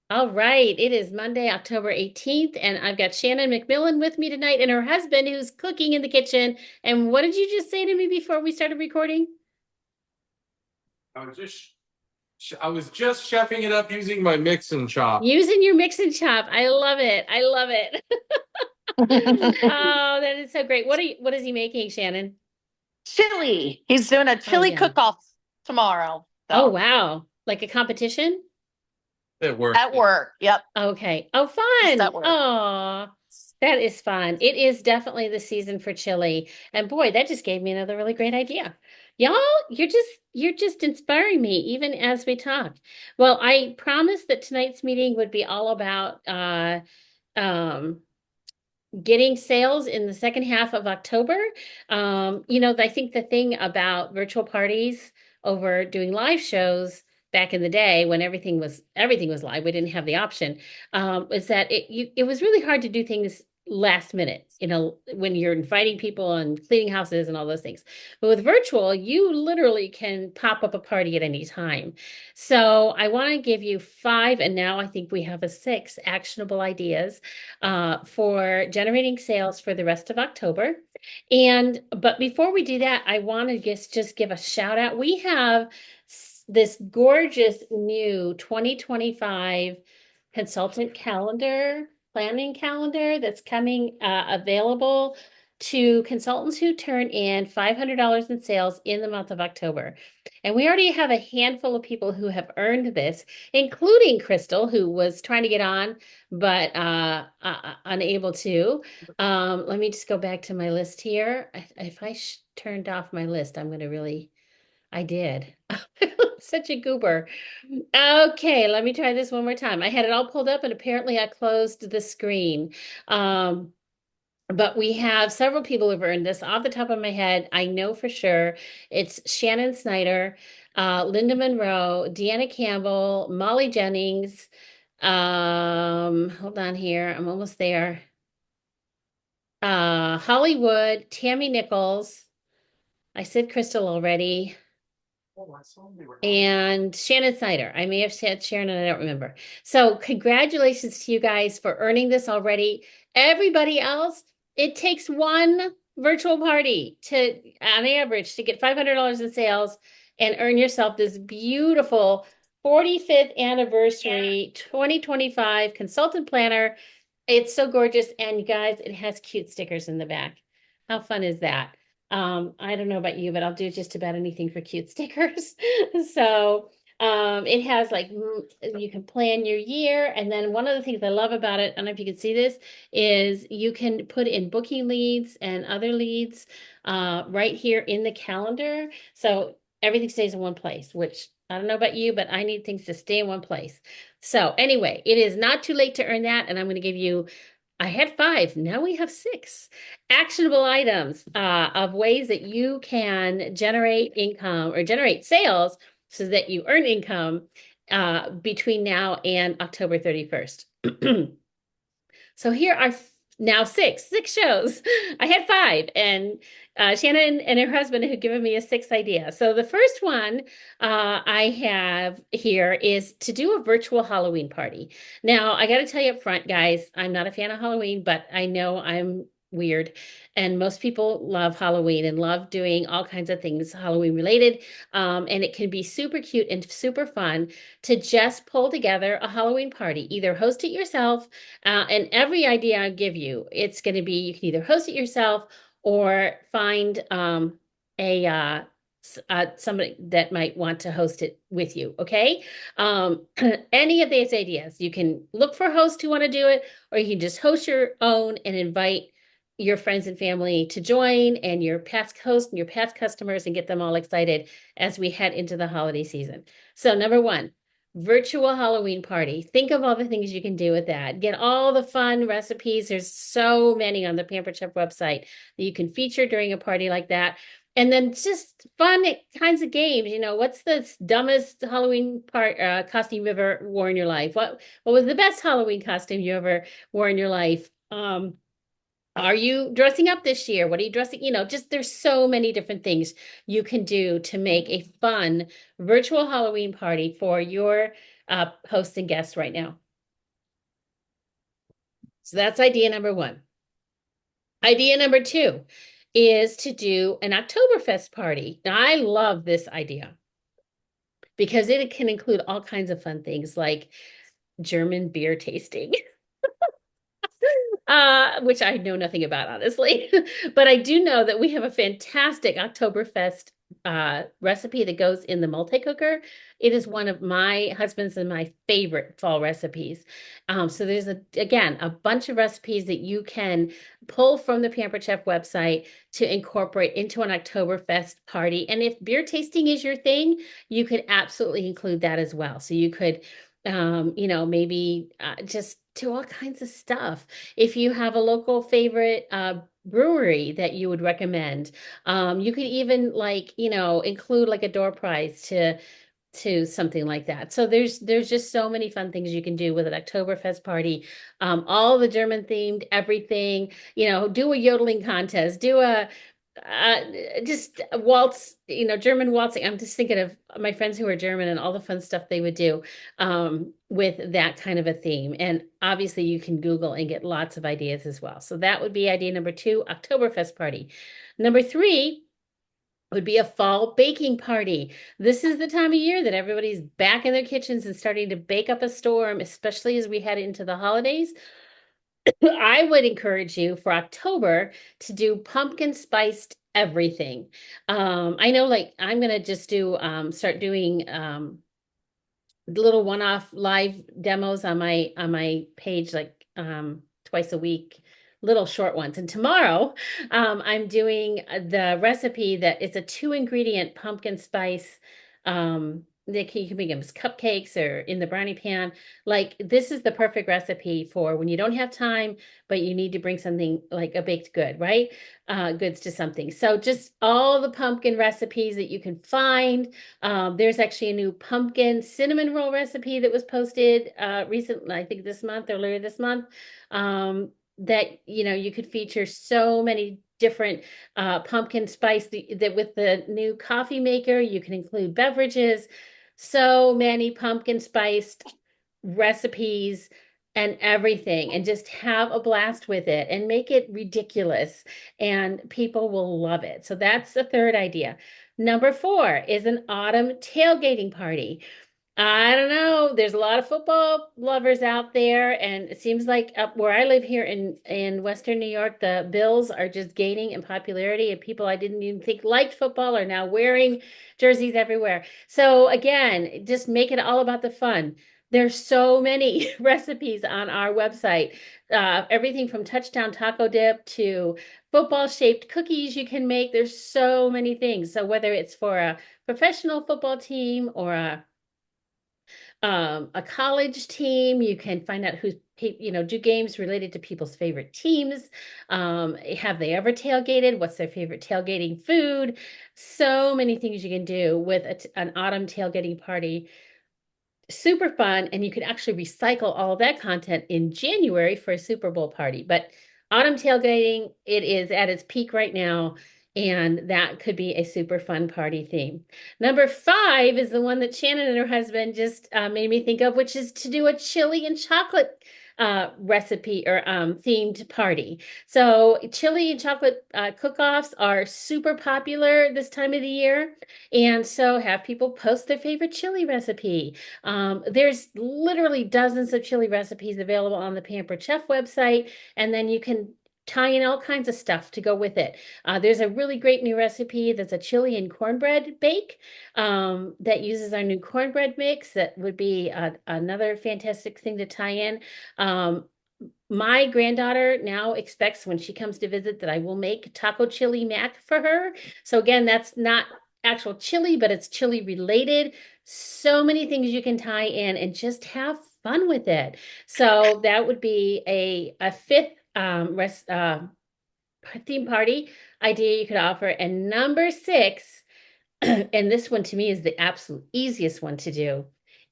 All right. It is Monday, October 18th, and I've got Shannon McMillan with me tonight and her husband who's cooking in the kitchen. And what did you just say to me before we started recording? I was just chefing it up using my mix and chop. Using your mix and chop. I love it. I love it. Oh, that is so great. What is he making, Shannon? Chili. He's doing a Oh chili yeah. cook-off tomorrow. Oh So wow. Like a competition? It worked. at work. Yep. Okay. Oh, Just fun. at work. Oh, that is fun. It is definitely the season for chili. And boy, that just gave me another really great idea. Y'all, you're just inspiring me even as we talk. Well, I promised that tonight's meeting would be all about um getting sales in the second half of October. I think the thing about virtual parties over doing live shows back in the day when everything was live, we didn't have the option, is that it was really hard to do things last minute, when you're inviting people and cleaning houses and all those things. But with virtual, you literally can pop up a party at any time. So I want to give you five, and now I think we have a six actionable ideas for generating sales for the rest of October. But before we do that, I want to just give a shout out. We have this gorgeous new 2025 consultant calendar, planning calendar that's coming available to consultants who turn in $500 in sales in the month of October. And we already have a handful of people who have earned this, including Crystal, who was trying to get on but unable to. Let me just go back to my list here. If I turned off my list, I'm going to really, I did. Such a goober. Okay, let me try this one more time. I had it all pulled up and apparently I closed the screen. Um, but we have several people who've earned this off the top of my head. I know for sure it's Shannon Snyder, Linda Monroe, Deanna Campbell, Molly Jennings. Hold on here. I'm almost there. Hollywood, Tammy Nichols. I said Crystal already. And Shannon Snyder. I may have said Sharon and I don't remember. So, congratulations to you guys for earning this already. Everybody else, it takes one virtual party on average, to get $500 in sales and earn yourself this beautiful 45th anniversary 2025 consultant planner. It's so gorgeous. And you guys, it has cute stickers in the back. How fun is that? I don't know about you, but I'll do just about anything for cute stickers. So, it has like you can plan your year, and then one of the things I love about it, I don't know if you can see this, is you can put in booking leads and other leads right here in the calendar. So everything stays in one place, which I don't know about you, but I need things to stay in one place. So anyway, it is not too late to earn that, and I'm going to give you, I had five. Now we have six actionable items of ways that you can generate income or generate sales so that you earn income between now and October 31st. So here are now six shows. I had five, and Shannon and her husband had given me a sixth idea. So the first one I have here is to do a virtual Halloween party. Now, I got to tell you up front, guys, I'm not a fan of Halloween, but I know I'm weird. And most people love Halloween and love doing all kinds of things Halloween related. And it can be super cute and super fun to just pull together a Halloween party. Either host it yourself, and every idea I give you, it's going to be you can either host it yourself or find a somebody that might want to host it with you. Okay. Any of these ideas, you can look for hosts who want to do it, or you can just host your own and invite your friends and family to join, and your past host and your past customers, and get them all excited as we head into the holiday season. So, number one, virtual Halloween party. Think of all the things you can do with that. Get all the fun recipes. There's so many on the Pampered Chef website that you can feature during a party like that. And then just fun kinds of games. What's the dumbest Halloween costume you've ever worn in your life? What was the best Halloween costume you ever wore in your life? Are you dressing up this year? What are you dressing? Just there's so many different things you can do to make a fun virtual Halloween party for your hosts and guests right now. So that's idea number one. Idea number two is to do an Oktoberfest party. Now, I love this idea because it can include all kinds of fun things like German beer tasting. Which I know nothing about, honestly. But I do know that we have a fantastic Oktoberfest recipe that goes in the multi-cooker. It is one of my husband's and my favorite fall recipes. So there's again a bunch of recipes that you can pull from the Pampered Chef website to incorporate into an Oktoberfest party. And if beer tasting is your thing, you could absolutely include that as well. So you could maybe just do all kinds of stuff. If you have a local favorite brewery that you would recommend, you could even include like a door prize to something like that. So there's just so many fun things you can do with an Oktoberfest party. All the German themed everything, do a yodeling contest, do a uh, just a waltz, German waltzing. I'm just thinking of my friends who are German and all the fun stuff they would do with that kind of a theme. And obviously you can Google and get lots of ideas as well. So that would be idea number two, Oktoberfest party. Number three would be a fall baking party. This is the time of year that everybody's back in their kitchens and starting to bake up a storm, especially as we head into the holidays. I would encourage you for October to do pumpkin spiced everything. I know like I'm gonna just do start doing little one-off live demos on my page like twice a week, little short ones. And tomorrow I'm doing the recipe that it's a two ingredient pumpkin spice you can make them as cupcakes or in the brownie pan. Like this is the perfect recipe for when you don't have time, but you need to bring something like a baked good, right? Goods to something. So just all the pumpkin recipes that you can find. There's actually a new pumpkin cinnamon roll recipe that was posted recently, I think this month, earlier this month. That you could feature so many different pumpkin spice that with the new coffee maker, you can include beverages, so many pumpkin spiced recipes and everything, and just have a blast with it and make it ridiculous, and people will love it. So that's the third idea. Number four is an autumn tailgating party. I don't know. There's a lot of football lovers out there, and it seems like up where I live here in Western New York, the Bills are just gaining in popularity, and people I didn't even think liked football are now wearing jerseys everywhere. So again, just make it all about the fun. There's so many recipes on our website. Everything from touchdown taco dip to football shaped cookies you can make. There's so many things. So whether it's for a professional football team or a college team. You can find out do games related to people's favorite teams. Have they ever tailgated? What's their favorite tailgating food? So many things you can do with an autumn tailgating party. Super fun, and you can actually recycle all of that content in January for a Super Bowl party. But autumn tailgating, it is at its peak right now, and that could be a super fun party theme. Number five is the one that Shannon and her husband just made me think of, which is to do a chili and chocolate recipe or themed party. So chili and chocolate cook-offs are super popular this time of the year. And so have people post their favorite chili recipe. There's literally dozens of chili recipes available on the Pampered Chef website, and then you can tie in all kinds of stuff to go with it. There's a really great new recipe that's a chili and cornbread bake that uses our new cornbread mix. That would be another fantastic thing to tie in. My granddaughter now expects when she comes to visit that I will make taco chili mac for her. So again, that's not actual chili, but it's chili related. So many things you can tie in and just have fun with it. So that would be a fifth theme party idea you could offer. And number six, and this one to me is the absolute easiest one to do,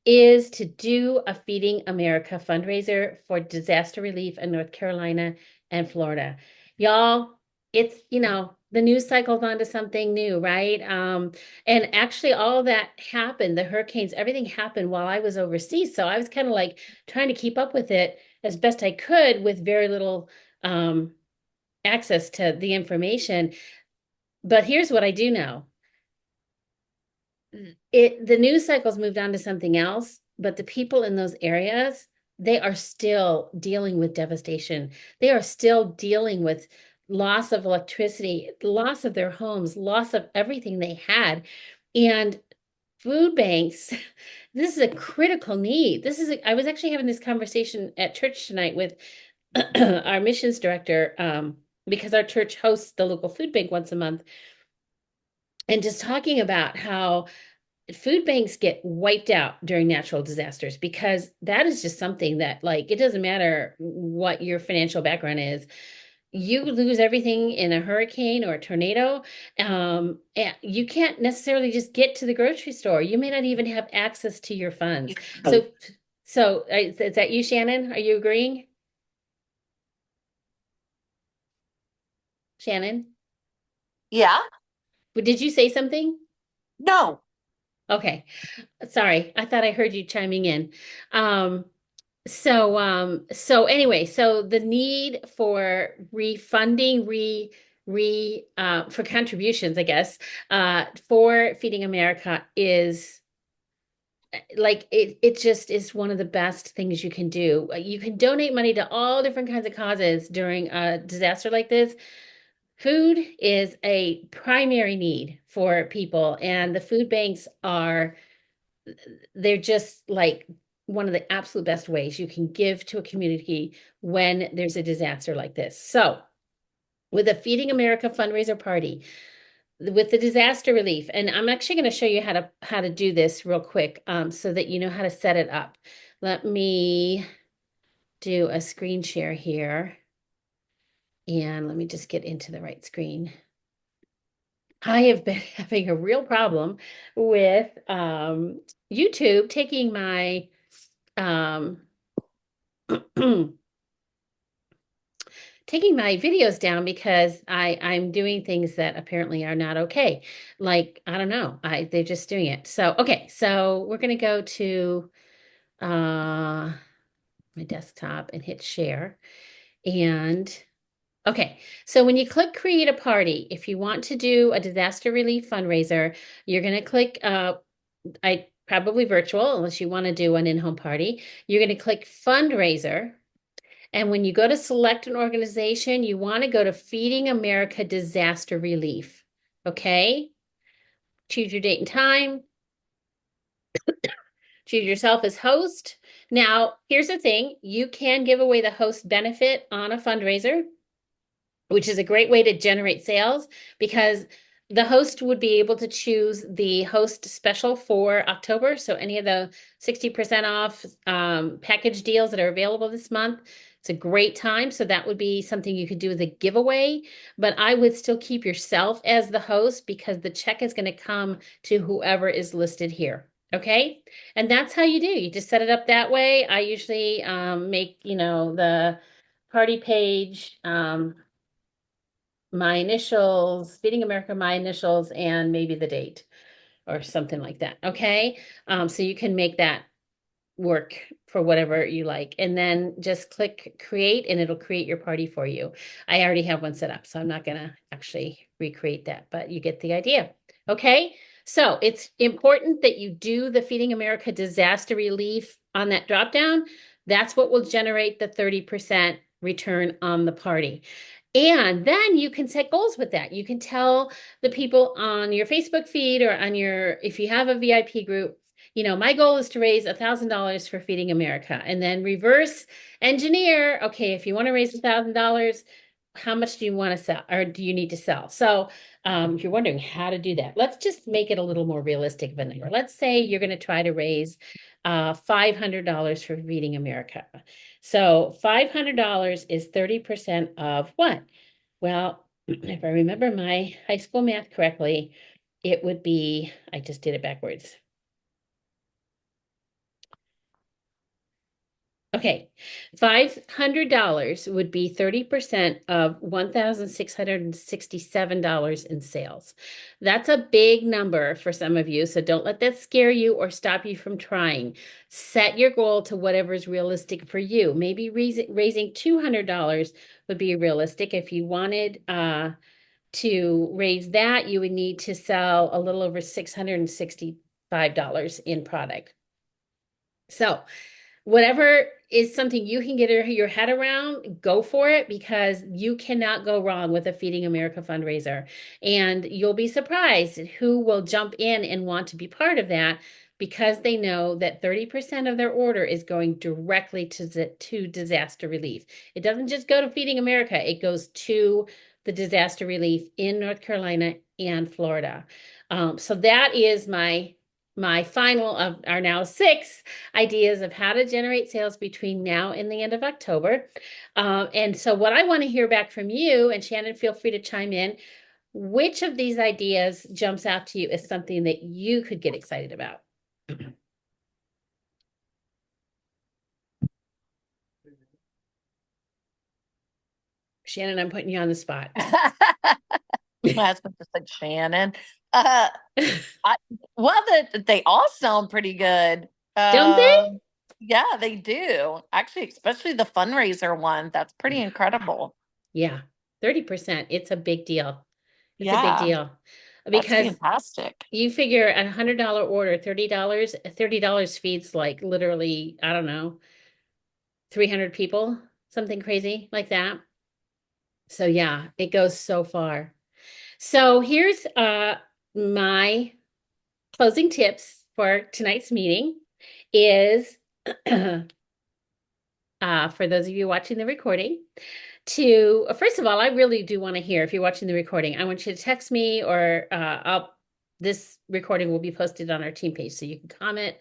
is to do a Feeding America fundraiser for disaster relief in North Carolina and Florida. Y'all, it's, the news cycle's onto something new, right? And actually all of that happened, the hurricanes, everything happened while I was overseas. So I was kind of like trying to keep up with it as best I could with very little access to the information. But here's what I do know. The news cycle's moved on to something else, but the people in those areas, they are still dealing with devastation. They are still dealing with loss of electricity, loss of their homes, loss of everything they had. And food banks, this is a critical need. I was actually having this conversation at church tonight with our missions director, because our church hosts the local food bank once a month, and just talking about how food banks get wiped out during natural disasters, because that is just something that, like, it doesn't matter what your financial background is. You lose everything in a hurricane or a tornado. And you can't necessarily just get to the grocery store. You may not even have access to your funds. So is that you, Shannon? Are you agreeing? Shannon? Yeah. Did you say something? No. Okay. Sorry. I thought I heard you chiming in. Um, so anyway, so the need for refunding, for contributions, I guess, for Feeding America is like it just is one of the best things you can do. You can donate money to all different kinds of causes during a disaster like this. Food is a primary need for people, and the food banks they're just like one of the absolute best ways you can give to a community when there's a disaster like this. So, with a Feeding America fundraiser party, with the disaster relief, and I'm actually going to show you how to do this real quick, so that you know how to set it up. Let me do a screen share here, and let me just get into the right screen. I have been having a real problem with YouTube taking my um, taking my videos down because I'm doing things that apparently are not okay. Like, I don't know, they're just doing it. So, okay, so we're gonna go to my desktop and hit share. And okay, so when you click create a party, if you want to do a disaster relief fundraiser, you're gonna click I probably virtual unless you want to do an in-home party. You're gonna click fundraiser. And when you go to select an organization, you want to go to Feeding America Disaster Relief. Okay? Choose your date and time. Choose yourself as host. Now, here's the thing. You can give away the host benefit on a fundraiser, which is a great way to generate sales, because the host would be able to choose the host special for October. So any of the 60% off package deals that are available this month, it's a great time. So that would be something you could do as a giveaway, but I would still keep yourself as the host because the check is going to come to whoever is listed here. Okay. And that's how you do. You just set it up that way. I usually make, the party page, my initials, Feeding America, my initials, and maybe the date or something like that. Okay. So you can make that work for whatever you like. And then just click create and it'll create your party for you. I already have one set up, so I'm not going to actually recreate that, but you get the idea. Okay. So it's important that you do the Feeding America disaster relief on that drop down. That's what will generate the 30% return on the party. And then you can set goals with that. You can tell the people on your Facebook feed or if you have a VIP group, my goal is to raise $1,000 for Feeding America, and then reverse engineer. Okay, if you want to raise $1,000, how much do you want to sell or do you need to sell? So if you're wondering how to do that, let's just make it a little more realistic of a number. Let's say you're going to try to raise $500 for Feeding America. So $500 is 30% of what? Well, if I remember my high school math correctly, it would be, I just did it backwards. Okay, $500 would be 30% of $1,667 in sales. That's a big number for some of you, so don't let that scare you or stop you from trying. Set your goal to whatever is realistic for you. Maybe raising $200 would be realistic. If you wanted to raise that, you would need to sell a little over $665 in product. So, whatever is something you can get your head around, go for it because you cannot go wrong with a Feeding America fundraiser. And you'll be surprised at who will jump in and want to be part of that because they know that 30% of their order is going directly to disaster relief. It doesn't just go to Feeding America, it goes to the disaster relief in North Carolina and Florida. So that is my final of our now 6 ideas of how to generate sales between now and the end of October. And so what I want to hear back from you, and Shannon, feel free to chime in, which of these ideas jumps out to you as something that you could get excited about? Shannon, I'm putting you on the spot. My husband just said Shannon. Uh, well, they all sound pretty good. Don't they? Yeah, they do. Actually, especially the fundraiser one. That's pretty incredible. Yeah, 30%. It's a big deal. It's a big Yeah, deal that's because fantastic. you figure a $100 order, $30 feeds like literally, I don't know, 300 people, something crazy like that. So yeah, it goes so far. So here's my closing tips for tonight's meeting is for those of you watching the recording to first of all, I really do want to hear if you're watching the recording, I want you to text me or this recording will be posted on our team page so you can comment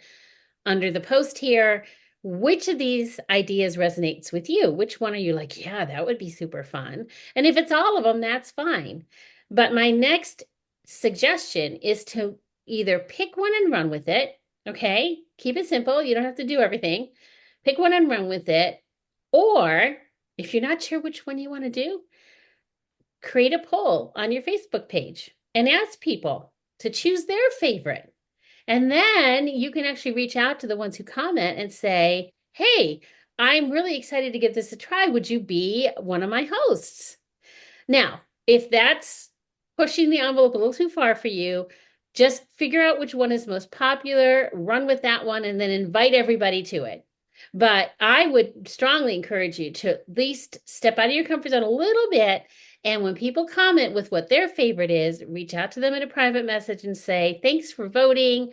under the post here. Which of these ideas resonates with you? Which one are you like, yeah, that would be super fun? And if it's all of them, that's fine. But my next suggestion is to either pick one and run with it. Okay. Keep it simple. You don't have to do everything. Pick one and run with it. Or if you're not sure which one you want to do, create a poll on your Facebook page and ask people to choose their favorite. And then you can actually reach out to the ones who comment and say, hey, I'm really excited to give this a try. Would you be one of my hosts? Now, if that's pushing the envelope a little too far for you, just figure out which one is most popular, run with that one, and then invite everybody to it. But I would strongly encourage you to at least step out of your comfort zone a little bit. And when people comment with what their favorite is, reach out to them in a private message and say, thanks for voting.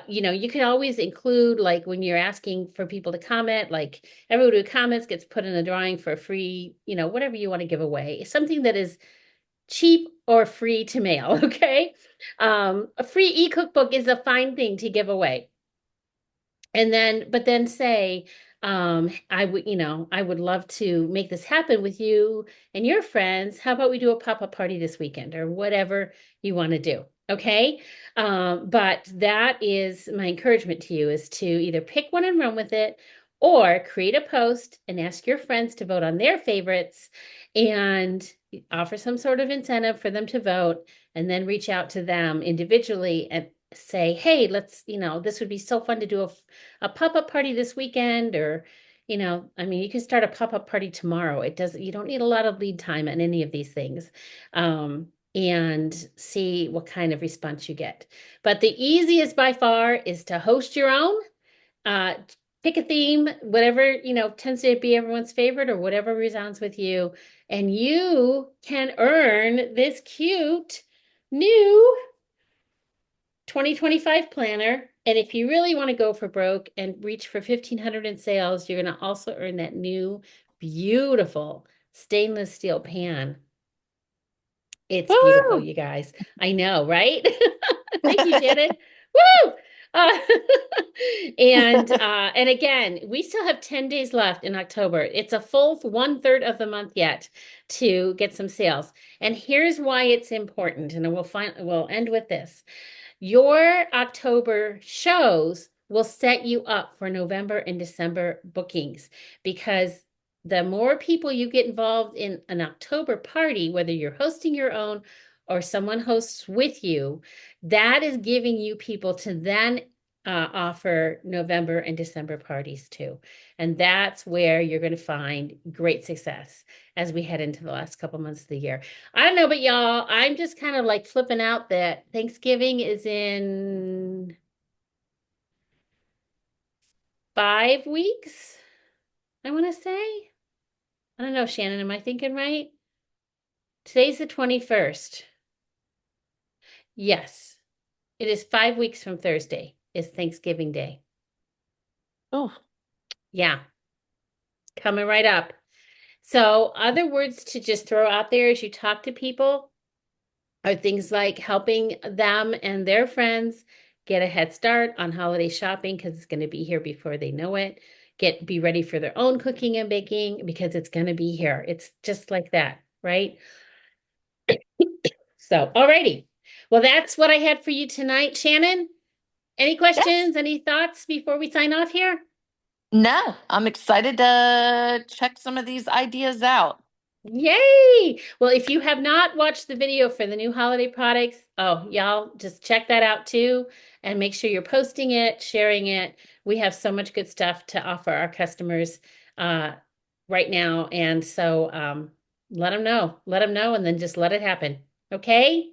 You can always include, like when you're asking for people to comment, like everyone who comments gets put in a drawing for a free, whatever you want to give away. Something that is cheap or free to mail, okay? A free e-cookbook is a fine thing to give away. But then say, I would love to make this happen with you and your friends. How about we do a pop-up party this weekend or whatever you want to do? Okay. But that is my encouragement to you is to either pick one and run with it or create a post and ask your friends to vote on their favorites and offer some sort of incentive for them to vote and then reach out to them individually and say, hey, this would be so fun to do a pop-up party this weekend or, you can start a pop-up party tomorrow. You don't need a lot of lead time on any of these things. And see what kind of response you get. But the easiest by far is to host your own. Pick a theme, whatever, tends to be everyone's favorite or whatever resounds with you. And you can earn this cute new 2025 planner. And if you really want to go for broke and reach for 1,500 in sales, you're going to also earn that new beautiful stainless steel pan. It's beautiful, Woo! you guys. I know, right? Thank you, Shannon. Woo! Uh, and again, we still have 10 days left in October. It's a full 1/3 of the month yet to get some sales. And here's why it's important. And we'll end with this. Your October shows will set you up for November and December bookings because the more people you get involved in an October party, whether you're hosting your own or someone hosts with you, that is giving you people to then offer November and December parties too. And that's where you're going to find great success as we head into the last couple months of the year. I don't know, but y'all, I'm just kind of like flipping out that Thanksgiving is in 5 weeks, I want to say. I don't know, Shannon, am I thinking right? Today's the 21st. Yes, it is 5 weeks from Thursday, is Thanksgiving Day. Oh, Yeah, coming right up. So, other words to just throw out there as you talk to people are things like helping them and their friends get a head start on holiday shopping because it's going to be here before they know it. Be ready for their own cooking and baking because it's going to be here. It's just like that, right? So, alrighty. Well, that's what I had for you tonight, Shannon. Any yes. questions, any thoughts before we sign off here? No, I'm excited to check some of these ideas out. Yay! Well, if you have not watched the video for the new holiday products, oh, y'all just check that out too and make sure you're posting it, sharing it. We have so much good stuff to offer our customers uh, right now. And so let them know, and then just let it happen. Okay?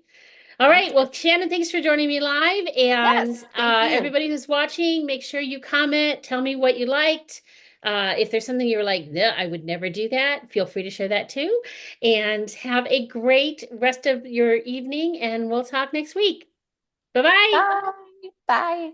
All Sounds right. good. Well, Shannon, thanks for joining me live. And Yes, thank you. everybody who's watching, make sure you comment, tell me what you liked. If there's something you were like, no, I would never do that, feel free to share that too. And have a great rest of your evening, and we'll talk next week. Bye bye. Bye. Bye.